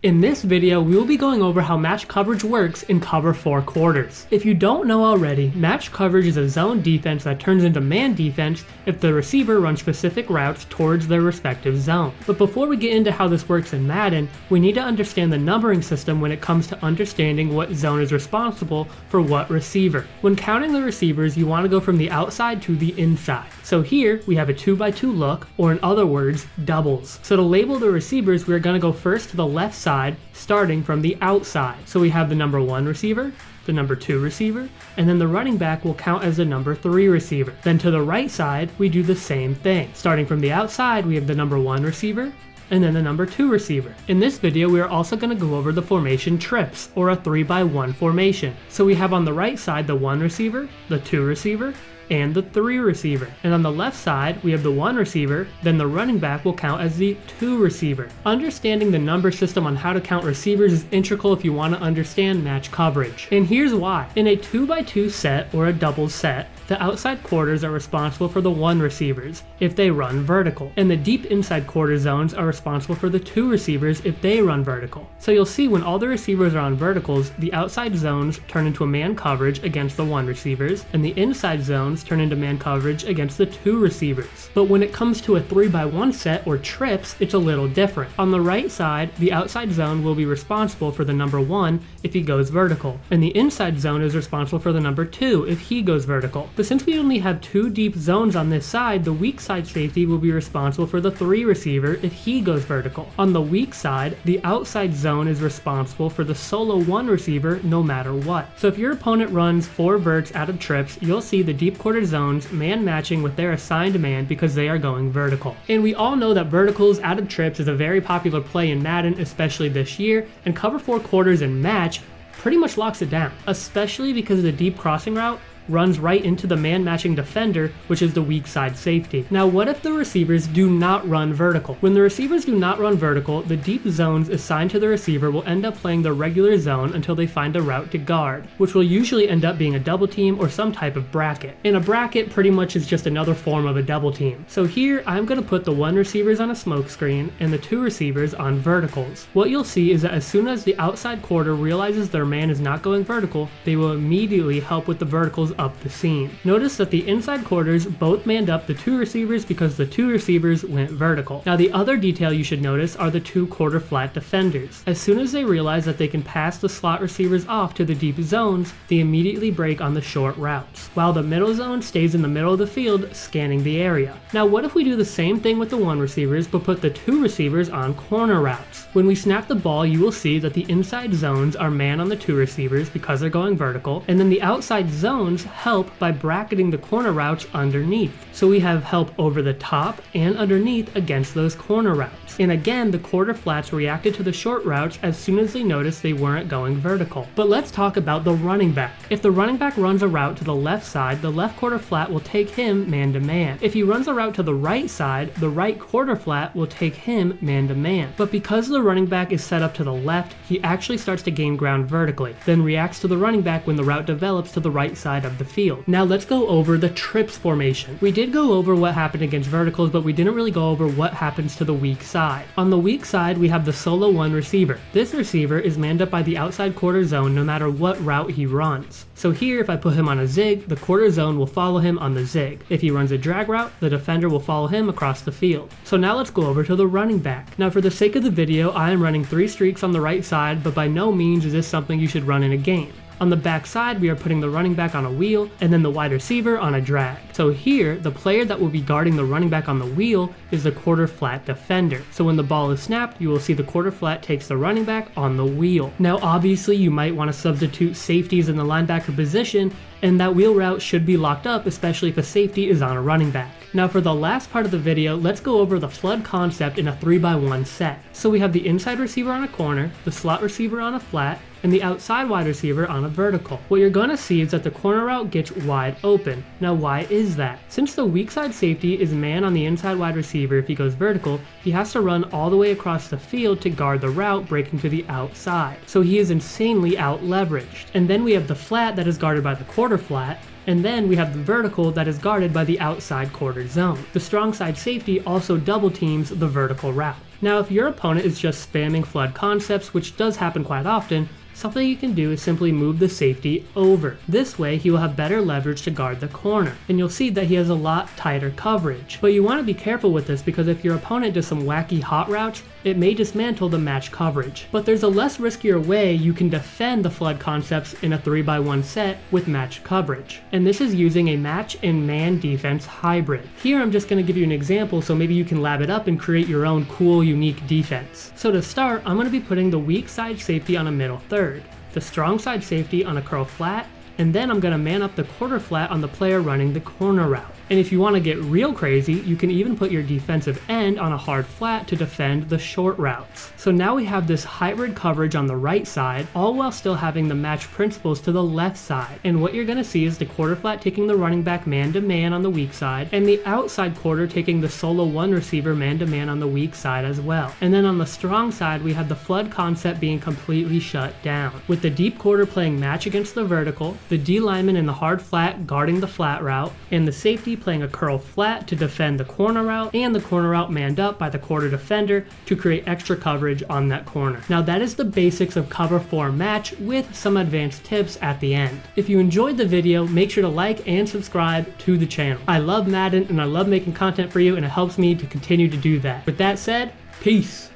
In this video, we will be going over how match coverage works in cover 4 quarters. If you don't know already, match coverage is a zone defense that turns into man defense if the receiver runs specific routes towards their respective zone. But before we get into how this works in Madden, we need to understand the numbering system when it comes to understanding what zone is responsible for what receiver. When counting the receivers, you want to go from the outside to the inside. So here, we have a 2x2 look, or in other words, doubles. So to label the receivers, we're going to go first to the left side, starting from the outside. So we have the number 1 receiver, the number 2 receiver, and then the running back will count as the number 3 receiver. Then to the right side, we do the same thing. Starting from the outside, we have the number 1 receiver, and then the number 2 receiver. In this video, we are also going to go over the formation trips, or a 3x1 formation. So we have on the right side the 1 receiver, the 2 receiver, and the 3 receiver. And on the left side, we have the 1 receiver, then the running back will count as the 2 receiver. Understanding the number system on how to count receivers is integral if you want to understand match coverage. And here's why. In a 2x2 set, or a double set, the outside quarters are responsible for the 1 receivers if they run vertical, and the deep inside quarter zones are responsible for the 2 receivers if they run vertical. So you'll see when all the receivers are on verticals, the outside zones turn into a man coverage against the 1 receivers, and the inside zones turn into man coverage against the 2 receivers. But when it comes to a 3x1 set or trips, it's a little different. On the right side, the outside zone will be responsible for the number 1 if he goes vertical, and the inside zone is responsible for the number 2 if he goes vertical. But since we only have 2 deep zones on this side, the weak side safety will be responsible for the 3 receiver if he goes vertical. On the weak side, the outside zone is responsible for the solo 1 receiver no matter what. So if your opponent runs 4 verts out of trips, you'll see the deep quarter zones man matching with their assigned man because they are going vertical. And we all know that verticals out of trips is a very popular play in Madden, especially this year, and cover 4 quarters in match pretty much locks it down, especially because the deep crossing route runs right into the man-matching defender, which is the weak side safety. Now what if the receivers do not run vertical? When the receivers do not run vertical, the deep zones assigned to the receiver will end up playing the regular zone until they find a route to guard, which will usually end up being a double team or some type of bracket. And a bracket pretty much is just another form of a double team. So here, I'm going to put the 1 receivers on a smoke screen and the 2 receivers on verticals. What you'll see is that as soon as the outside quarter realizes their man is not going vertical, they will immediately help with the verticals up the seam. Notice that the inside quarters both manned up the 2 receivers because the 2 receivers went vertical. Now the other detail you should notice are the 2 quarter flat defenders. As soon as they realize that they can pass the slot receivers off to the deep zones, they immediately break on the short routes, while the middle zone stays in the middle of the field scanning the area. Now what if we do the same thing with the 1 receivers but put the 2 receivers on corner routes? When we snap the ball, you will see that the inside zones are man on the 2 receivers because they're going vertical, and then the outside zones help by bracketing the corner routes underneath. So we have help over the top and underneath against those corner routes. And again, the quarter flats reacted to the short routes as soon as they noticed they weren't going vertical. But let's talk about the running back. If the running back runs a route to the left side, the left quarter flat will take him man to man. If he runs a route to the right side, the right quarter flat will take him man to man. But because the running back is set up to the left, he actually starts to gain ground vertically, then reacts to the running back when the route develops to the right side of the field. Now let's go over the trips formation. We did go over what happened against verticals, but we didn't really go over what happens to the weak side. On the weak side, we have the solo 1 receiver. This receiver is manned up by the outside quarter zone no matter what route he runs. So here, if I put him on a zig, the quarter zone will follow him on the zig. If he runs a drag route, the defender will follow him across the field. So now let's go over to the running back. Now for the sake of the video, I am running 3 streaks on the right side, but by no means is this something you should run in a game. On the back side, we are putting the running back on a wheel and then the wide receiver on a drag. So here, the player that will be guarding the running back on the wheel is the quarter flat defender. So when the ball is snapped, you will see the quarter flat takes the running back on the wheel. Now obviously you might want to substitute safeties in the linebacker position, and that wheel route should be locked up, especially if a safety is on a running back. Now for the last part of the video, let's go over the flood concept in a 3x1 set. So we have the inside receiver on a corner, the slot receiver on a flat, and the outside wide receiver on a vertical. What you're going to see is that the corner route gets wide open. Now why is that? Since the weak side safety is man on the inside wide receiver if he goes vertical, he has to run all the way across the field to guard the route breaking to the outside. So he is insanely out leveraged. And then we have the flat that is guarded by the quarter flat, and then we have the vertical that is guarded by the outside quarter zone. The strong side safety also double teams the vertical route. Now if your opponent is just spamming flood concepts, which does happen quite often, something you can do is simply move the safety over. This way he will have better leverage to guard the corner, and you'll see that he has a lot tighter coverage. But you want to be careful with this because if your opponent does some wacky hot routes, it may dismantle the match coverage. But there's a less riskier way you can defend the flood concepts in a 3x1 set with match coverage. And this is using a match and man defense hybrid. Here I'm just going to give you an example so maybe you can lab it up and create your own cool, unique defense. So to start, I'm going to be putting the weak side safety on a middle third, the strong side safety on a curl flat, and then I'm going to man up the quarter flat on the player running the corner route. And if you want to get real crazy, you can even put your defensive end on a hard flat to defend the short routes. So now we have this hybrid coverage on the right side, all while still having the match principles to the left side. And what you're going to see is the quarter flat taking the running back man to man on the weak side, and the outside quarter taking the solo one receiver man to man on the weak side as well. And then on the strong side, we have the flood concept being completely shut down, with the deep quarter playing match against the vertical, the D lineman in the hard flat guarding the flat route, and the safety playing a curl flat to defend the corner route, and the corner route manned up by the quarter defender to create extra coverage on that corner. Now that is the basics of cover 4 match with some advanced tips at the end. If you enjoyed the video, make sure to like and subscribe to the channel. I love Madden and I love making content for you, and it helps me to continue to do that. With that said, peace.